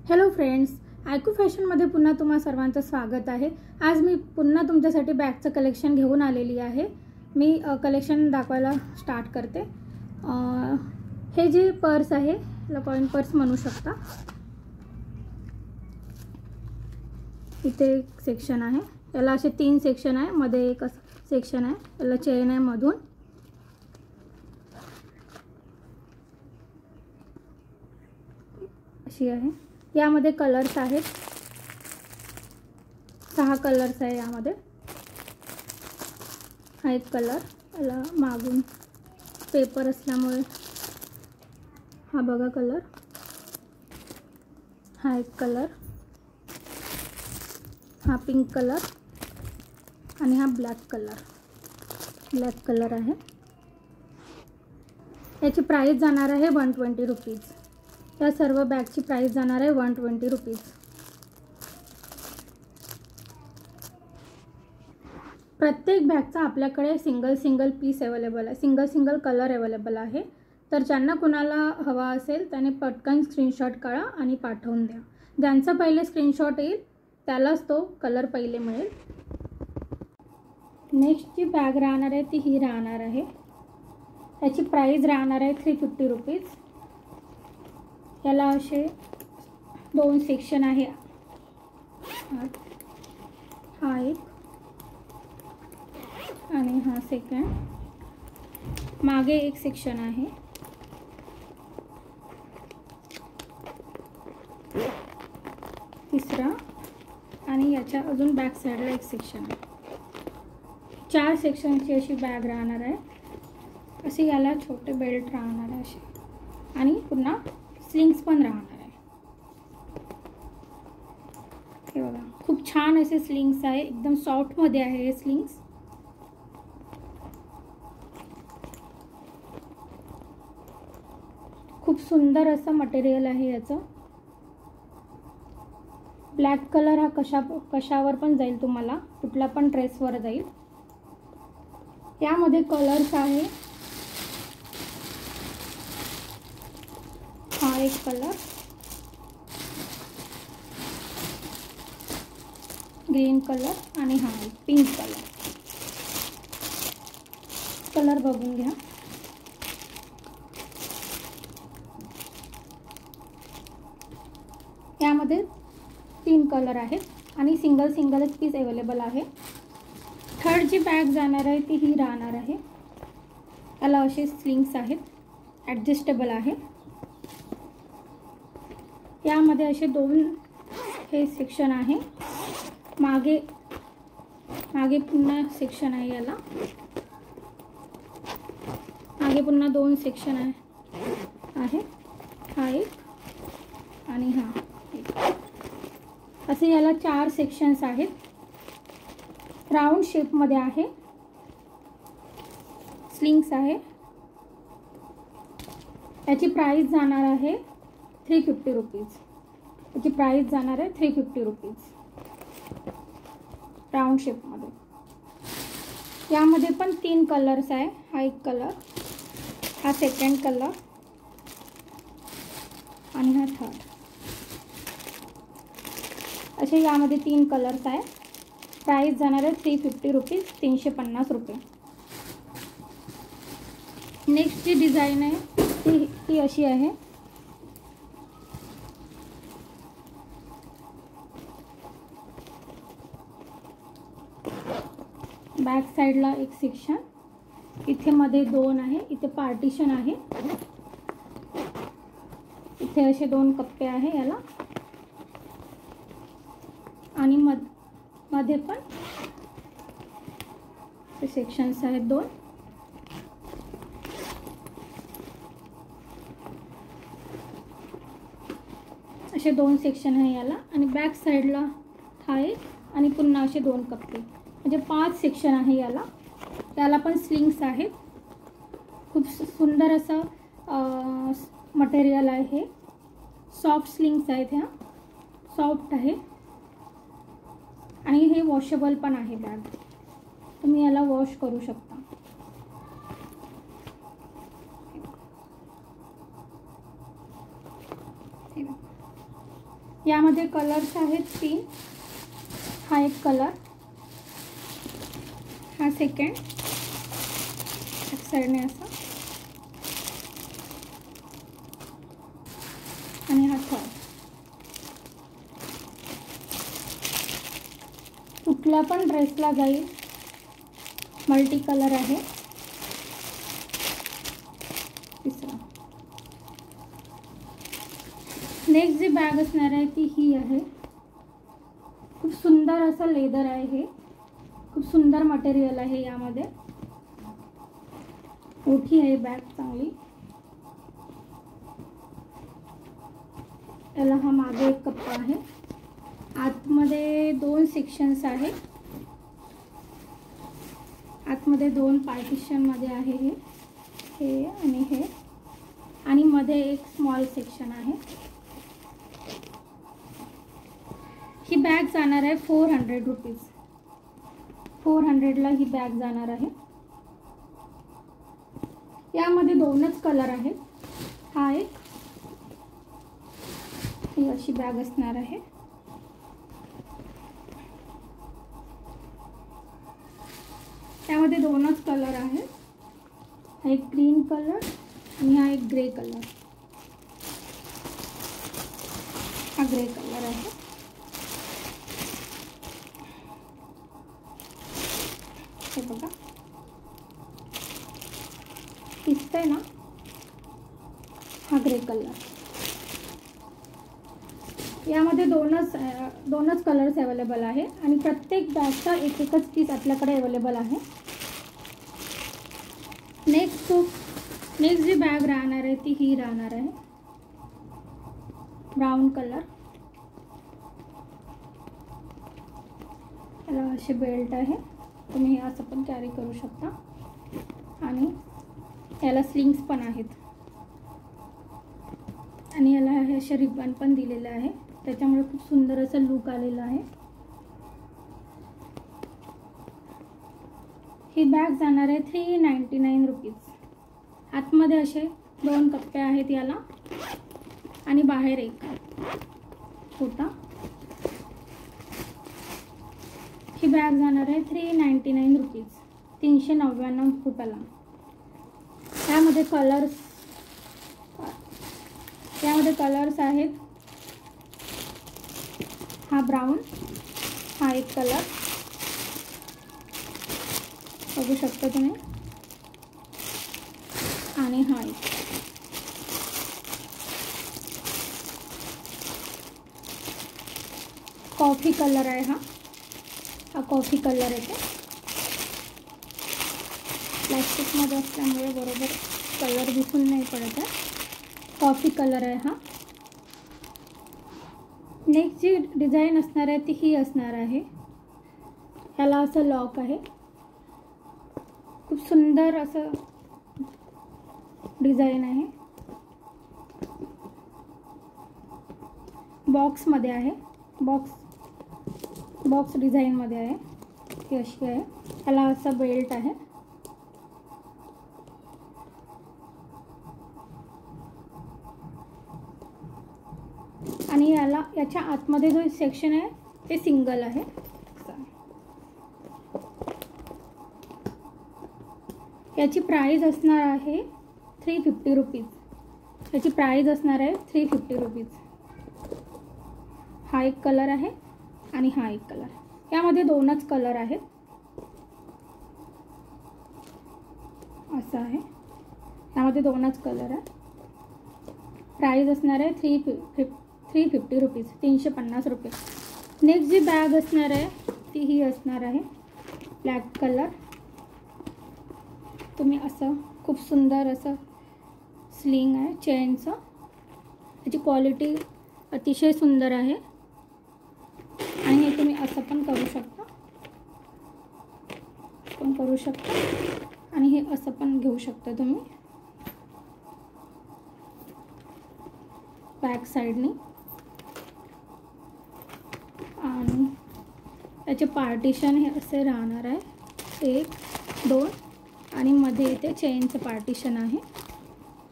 Hello friends, आयकू फॅशनमध्ये पुन्हा तुम्हा सर्वांचं स्वागत आहे। आज मी पुन्हा तुमच्यासाठी बॅगचं कलेक्शन घेऊन आलेली आहे। मी कलेक्शन दाखवायला स्टार्ट करते। हे जी पर्स आहे याला कॉइन पर्स म्हणू शकता। इथे एक सेक्शन आहे, याला असे 3 सेक्शन आहे, मध्ये एक सेक्शन आहे, याला चेन आहे मधून। अशी आहे। यामध्ये कलर्स आहेत, 6 कलर्स आहे यामध्ये। हा एक कलर, याला मागून पेपर असल्यामुळे हा बघा कलर। हा एक कलर, हा पिंक कलर आणि हा ब्लॅक कलर आहे। याची प्राइस जाणार आहे 120 रुपीज। या सर्व बॅगची प्राइस जाणार आहे 120 रुपीज। प्रत्येक बॅगचा आपल्याकडे सिंगल पीस अवेलेबल आहे, सिंगल कलर अवेलेबल आहे। तर ज्यांना कुणाला हवा असेल त्याने पटकन स्क्रीनशॉट काढा आणि पाठवून द्या। ज्यांचा पहिले स्क्रीनशॉट येईल त्यालाच तो कलर पहिले मिळेल। नेक्स्ट जी बॅग राहणार आहे ती ही राहणार आहे। त्याची प्राइस राहणार आहे 350 रुपीज। याला असे 2 सेक्शन आहे, हा एक आणि हा सेकंड। मागे एक सेक्शन आहे, तिसरा आणि याच्या अजून बॅक साइडला एक सेक्शन आहे। 4 सेक्शनची अशी बॅग राहणार आहे। असे याला छोटे बेल्ट राहणार आहे असे, आणि पुन्हा स्लिंग्स पण राहणार आहे। हे बघा, खूप छान असे स्लिंग्स आहे, एकदम सॉफ्ट मध्ये आहे हे स्लिंग्स। खूप सुंदर असं मटेरियल आहे याचं। ब्लॅक कलर हा कशावर पण जाईल, तुम्हाला कुठला पण ड्रेसवर जाईल। यामध्ये कलर्स आहे, हा एक कलर, ग्रीन कलर आणि हा एक पिंक कलर बघून घ्या। यामध्ये 3 कलर आहेत आणि सिंगलच पीस अवेलेबल आहे। थर्ड जी बॅग जाणार आहे ती ही राहणार आहे। याला असे स्लिंग्स आहेत, ॲडजस्टेबल आहे। यामध्ये असे 2 हे सेक्शन आहे, मागे पुन्हा सेक्शन आहे, याला मागे पुन्हा 2 सेक्शन आहे, हा एक आणि हा एक। असे याला 4 सेक्शन्स आहेत, राउंड शेप मध्ये आहे, स्लिंग्स आहे। याची प्राइस जाणार आहे 350 रुपीज। याची प्राइस जाणार आहे 350 रुपीज, राउंड शेप मध्ये। यामध्ये पण 3 कलर्स आहे, हा एक कलर, हा सेकंड कलर आणि हा थर्ड। असे यामध्ये 3 कलर्स आहे। प्राइस जाणार आहे 350 रुपीज, 350 रुपये। नेक्स्ट जी डिझाईन आहे ती अशी आहे। बॅक साइडला एक सेक्शन, इथे मध्ये 2 आहे, इथे पार्टिशन आहे, इथे असे 2 कप्पे आहे याला, आणि मध्ये पण सेक्शन्स आहेत 2। असे 2 सेक्शन आहे याला, आणि बॅक साइडला हा एक आणि पुन्हा असे 2 कप्पे, म्हणजे 5 सेक्शन आहे याला। त्याला पण स्लिंग्स आहेत। खूप सुंदर असं मटेरियल आहे हे, सॉफ्ट स्लिंग्स आहेत, ह्या सॉफ्ट आहे आणि हे वॉशेबल पण आहे बॅग, तुम्ही याला वॉश करू शकता। यामध्ये कलर्स आहेत 3. हा एक कलर, हा सेकंड, एक साईडने असा, आणि हा थर्ड. कुठला पण ड्रेसला जाईल. मल्टी कलर आहे. तिसरा. नेक्स्ट जी बॅग असणार आहे ती ही आहे. खूप सुंदर असं लेदर आहे. हे खूप सुंदर मटेरियल आहे. यामध्ये मोठी आहे बॅग चांगली. याला हा मागे एक कप्पा आहे. आतमध्ये 2 सेक्शन्स आहेत. आतमध्ये 2 पार्टिशनमध्ये आहे. हे आणि हे, आणि मध्ये एक स्मॉल सेक्शन आहे. ही बॅग जाणार आहे 400 रुपीज. 400ला ही बॅग जाणार आहे. यामध्ये 2च कलर आहेत. हा एक, ही अशी बॅग असणार आहे. त्यामध्ये 2च कलर आहेत. हा एक ग्रीन कलर आणि हा एक ग्रे कलर. हा ग्रे कलर आहे. हे बघा, दिसतंय ना, हा ग्रे कलर. यामध्ये 2च कलर्स अवेलेबल आहे आणि प्रत्येक बॅगचा एकच पीस आपल्याकडे अवेलेबल आहे. नेक्स्ट जी बॅग राहणार आहे ती ही राहणार आहे. Brown colour. याला असे बेल्ट आहे. तुम्ही हे असं पण कॅरी करू शकता आणि याला स्लिंग्स पण आहेत. आणि याला हे असे रिबन पण दिलेले आहे. त्याच्यामुळे खूप सुंदर असं लुक आलेलं आहे. ही बॅग जाणार आहे 399 रुपीज. आतमध्ये असे 2 कप्पे आहेत याला आणि बाहेर एक छोटा. ही बॅग जाणार आहे 399 रुपीज. 399 रुपयाला. यामध्ये कलर्स आहेत. हा ब्राऊन, हा एक कलर बघू शकता तुम्ही, आणि हा एक. कॉफी कलर आहे. हा कॉफी कलर येतो. प्लॅस्टिकमध्ये असल्यामुळे बरोबर कलर दिसून नाही पडत आहे. कॉफी कलर आहे हा. नेक्स्ट जी डिझाईन असणार आहे ती ही असणार आहे. ह्याला असं लॉक आहे. खूप सुंदर असं डिझाईन आहे. बॉक्समध्ये आहे. बॉक्स डिझाईनमध्ये आहे. ती अशी आहे. ह्याला असं बेल्ट आहे. आणि याच्या आतमध्ये जो सेक्शन आहे ते सिंगल आहे. याची प्राइस असणार आहे 350 रुपीज. याची प्राइस असणार आहे 350 रुपीज. हा एक कलर आहे आणि हा एक कलर. यामध्ये 2च कलर आहेत. असं आहे. यामध्ये 2च कलर आहे. प्राइस असणार आहे 350 रुपीज. 350 रुपये. नेक्स्ट जी बॅग असणार आहे ती ही असणार आहे. Black colour. तुम्ही असं खूप सुंदर असं स्लिंग आहे चेनचं. त्याची क्वालिटी अतिशय सुंदर आहे. आणि हे तुम्ही असं पण करू शकता. आणि हे असं पण घेऊ शकता तुम्ही बॅक साईडनी. आणि त्याचे पार्टिशन हे असे राहणार आहे. 1, 2 आणि मध्ये इथे चेनचं पार्टिशन आहे.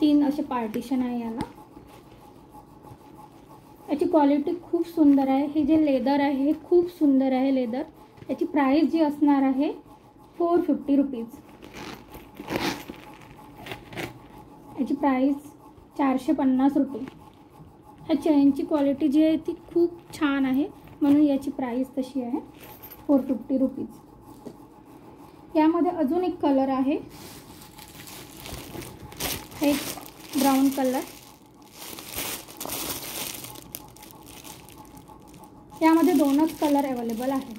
3 असे पार्टिशन आहे याला. याची क्वालिटी खूप सुंदर आहे. हे जे लेदर आहे हे खूप सुंदर आहे लेदर. याची प्राईस जी असणार आहे 450 रुपीज. याची प्राईस 450 रुपये. ह्या चेनची क्वालिटी जी आहे ती खूप छान आहे, म्हणून याची प्राईस तशी आहे 450 रुपीज. यामध्ये अजून एक कलर आहे, एक ब्राऊन कलर. यामध्ये दोनच कलर अवेलेबल आहे.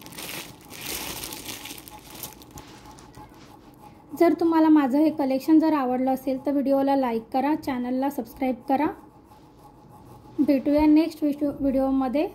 जर तुम्हाला माझं हे कलेक्शन जर आवडलं असेल तर व्हिडिओला लाईक करा, चॅनलला सबस्क्राईब करा. भेटूया नेक्स्ट व्हिडिओमध्ये.